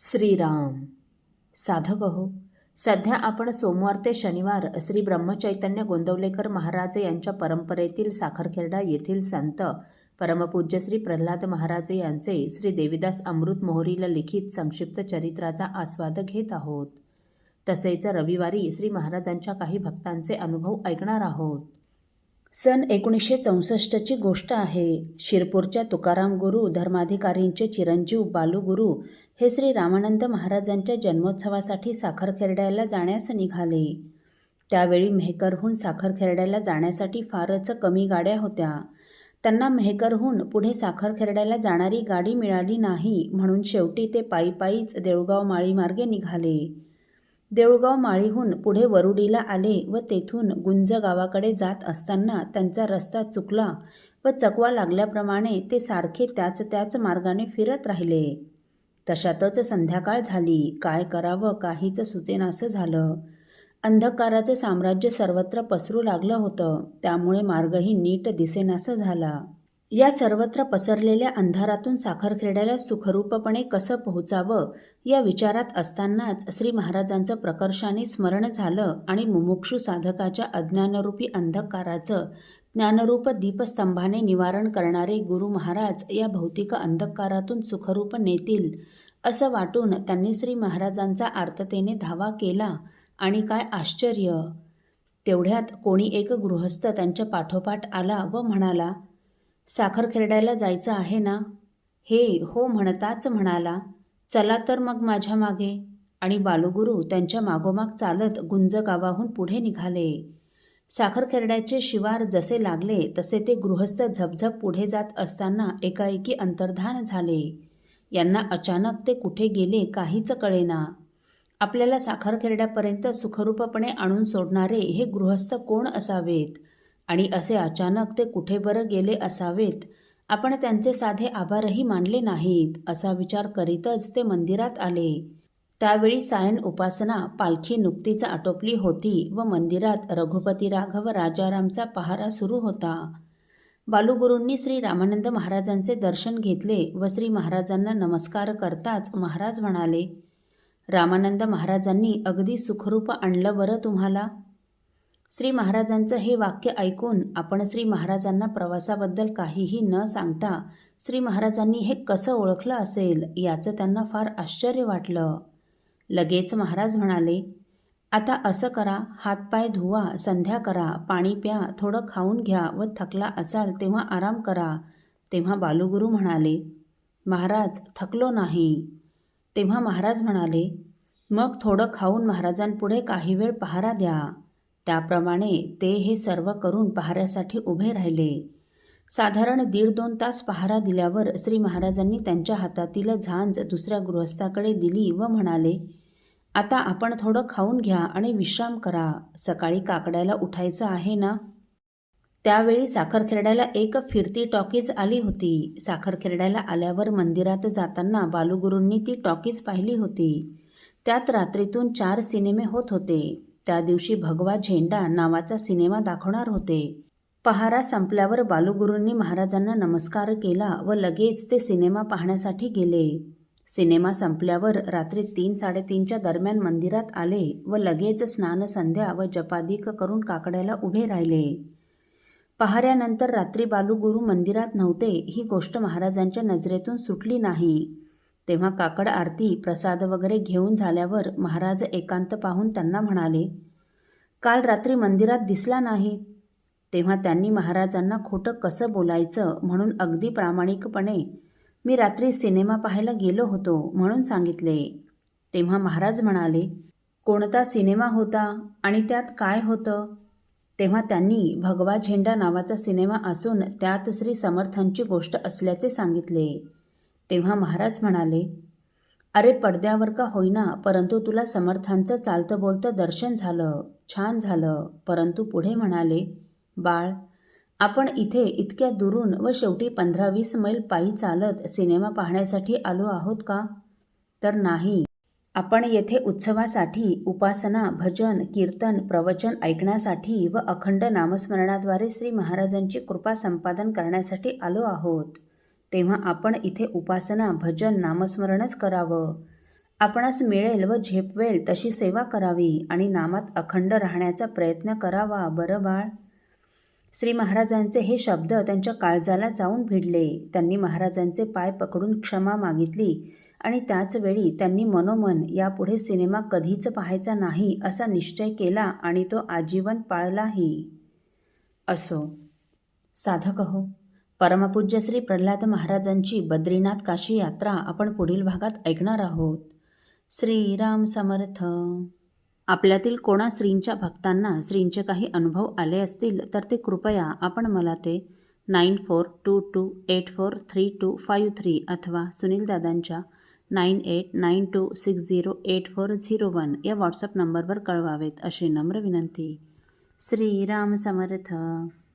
श्रीराम. साधक हो, सध्या आपण सोमवार ते शनिवार श्री ब्रह्मचैतन्य गोंदवलेकर महाराज यांच्या परंपरेतील साखरखेर्डा येथील संत परमपूज्य श्री प्रल्हाद महाराज यांचे श्री देवीदास अमृत मोहरील लिखित संक्षिप्त चरित्राचा आस्वाद घेत आहोत. तसेच रविवारी श्री महाराजांच्या काही भक्तांचे अनुभव ऐकणार आहोत. सन 1964ची गोष्ट आहे. शिरपूरच्या तुकाराम गुरु धर्माधिकारींचे चिरंजीव बालू गुरु हे श्री रामानंद महाराजांच्या जन्मोत्सवासाठी साखरखेर्ड्याला जाण्यास निघाले. त्यावेळी मेहकरहून साखरखेर्ड्याला जाण्यासाठी फारच कमी गाड्या होत्या. त्यांना मेहकरहून पुढे साखरखेर्ड्याला जाणारी गाडी मिळाली नाही, म्हणून शेवटी ते पायीच देऊळगाव माळी मार्गे निघाले. देऊळगाव माळीहून पुढे वरुडीला आले व तेथून गुंज गावाकडे जात असताना त्यांचा रस्ता चुकला व चकवा लागल्याप्रमाणे ते सारखे त्याच मार्गाने फिरत राहिले. तशातच संध्याकाळ झाली. काय करावं काहीच सुचेनासं झालं. अंधकाराचं साम्राज्य सर्वत्र पसरू लागलं होतं. त्यामुळे मार्गही नीट दिसेनासा झाला. या सर्वत्र पसरलेल्या अंधारातून साखरखेर्ड्याला सुखरूपपणे कसं पोहोचावं या विचारात असतानाच श्री महाराजांचं प्रकर्षाने स्मरण झालं आणि मुमुक्षू साधकाच्या अज्ञानरूपी अंधकाराचं ज्ञानरूप दीपस्तंभाने निवारण करणारे गुरु महाराज या भौतिक अंधकारातून सुखरूप नेतील असं वाटून त्यांनी श्री महाराजांचा आर्ततेने धावा केला. आणि काय आश्चर्य! तेवढ्यात कोणी एक गृहस्थ त्यांच्या पाठोपाठ आला व म्हणाला, साखरखेर्ड्याला जायचं आहे ना? हे हो म्हणताच म्हणाला, चला तर मग माझ्या मागे. आणि बालूगुरू त्यांच्या मागोमाग चालत गुंज गावाहून पुढे निघाले. साखरखेर्ड्याचे शिवार जसे लागले तसे ते गृहस्थ झपझप पुढे जात असताना एकाएकी अंतर्धान झाले. यांना अचानक ते कुठे गेले काहीच कळेना. आपल्याला साखरखेर्ड्यापर्यंत सुखरूपपणे आणून सोडणारे हे गृहस्थ कोण असावेत आणि असे अचानक ते कुठे बरं गेले असावेत? आपण त्यांचे साधे आभारही मानले नाहीत असा विचार करीतच ते मंदिरात आले. त्यावेळी सायन उपासना पालखी नुकतीच आटोपली होती व मंदिरात रघुपती राघव राजारामचा पहारा सुरू होता. बालूगुरूंनी श्री रामानंद महाराजांचे दर्शन घेतले व श्री महाराजांना नमस्कार करताच महाराज म्हणाले, रामानंद महाराजांनी अगदी सुखरूप आणलं बरं तुम्हाला. श्री महाराजांचं हे वाक्य ऐकून आपण श्री महाराजांना प्रवासाबद्दल काहीही न सांगता श्री महाराजांनी हे कसं ओळखलं असेल याचं त्यांना फार आश्चर्य वाटलं. लगेच महाराज म्हणाले, आता असं करा, हातपाय धुवा, संध्या करा, पाणी प्या, थोडं खाऊन घ्या व थकला असाल तेव्हा आराम करा. तेव्हा बालूगुरू म्हणाले, महाराज थकलो नाही. तेव्हा महाराज म्हणाले, मग थोडं खाऊन महाराजांपुढे काही वेळ पहारा द्या. त्याप्रमाणे ते हे सर्व करून पहाऱ्यासाठी उभे राहिले. साधारण 1.5-2 तास पहारा दिल्यावर श्री महाराजांनी त्यांच्या हातातील झांज दुसऱ्या गृहस्थाकडे दिली व म्हणाले, आता आपण थोडं खाऊन घ्या आणि विश्राम करा. सकाळी काकड्याला उठायचं आहे ना? त्यावेळी साखरखेर्ड्याला एक फिरती टॉकीज आली होती. साखरखेर्ड्याला आल्यावर मंदिरात जाताना बालूगुरूंनी ती टॉकीज पाहिली होती. त्यात रात्रीतून 4 सिनेमे होत होते. त्या दिवशी भगवा झेंडा नावाचा सिनेमा दाखवणार होते. पहारा संपल्यावर बालूगुरूंनी महाराजांना नमस्कार केला व लगेच ते सिनेमा पाहण्यासाठी गेले. सिनेमा संपल्यावर रात्री 3-3:30च्या दरम्यान मंदिरात आले व लगेच स्नानसंध्या व जपादिक करून काकड्याला उभे राहिले. पहाऱ्यानंतर रात्री बालूगुरू मंदिरात नव्हते ही गोष्ट महाराजांच्या नजरेतून सुटली नाही. तेव्हा काकड आरती प्रसाद वगैरे घेऊन झाल्यावर महाराज एकांत पाहून त्यांना म्हणाले, काल रात्री मंदिरात दिसला नाही. तेव्हा त्यांनी महाराजांना खोटं कसं बोलायचं म्हणून अगदी प्रामाणिकपणे मी रात्री सिनेमा पाहायला गेलो होतो म्हणून सांगितले. तेव्हा महाराज म्हणाले, कोणता सिनेमा होता आणि त्यात काय होतं? तेव्हा त्यांनी भगवा झेंडा नावाचा सिनेमा असून त्यात श्री समर्थांची गोष्ट असल्याचे सांगितले. तेव्हा महाराज म्हणाले, अरे पडद्यावर का होईना परंतु तुला समर्थांचं चालतं बोलतं दर्शन झालं, छान झालं. परंतु पुढे म्हणाले, बाळ, आपण इथे इतक्या दुरून व शेवटी 15-20 मैल पायी चालत सिनेमा पाहण्यासाठी आलो आहोत का? तर नाही. आपण येथे उत्सवासाठी, उपासना, भजन, कीर्तन, प्रवचन ऐकण्यासाठी व अखंड नामस्मरणाद्वारे श्री महाराजांची कृपा संपादन करण्यासाठी आलो आहोत. तेव्हा आपण इथे उपासना, भजन, नामस्मरणच करावं. आपणास मिळेल व झेपवेल तशी सेवा करावी आणि नामात अखंड राहण्याचा प्रयत्न करावा बरं बाळ. श्री महाराजांचे हे शब्द त्यांच्या काळजाला जाऊन भिडले. त्यांनी महाराजांचे पाय पकडून क्षमा मागितली आणि त्याच वेळी त्यांनी मनोमन यापुढे सिनेमा कधीच पाहायचा नाही असा निश्चय केला आणि तो आजीवन पाळलाही. असो. साधक हो, परमपूज्य श्री प्रल्हाद महाराजांची बद्रीनाथ काशी यात्रा आपण पुढील भागात ऐकणार आहोत. श्रीराम समर्थ. आपल्यातील कोणा श्रींच्या भक्तांना श्रींचे काही अनुभव आले असतील तर ते कृपया आपण मला ते 9422843253 अथवा सुनीलदादांच्या 9892608401 या व्हॉट्सअप नंबरवर कळवावेत अशी नम्र विनंती. श्रीराम समर्थ.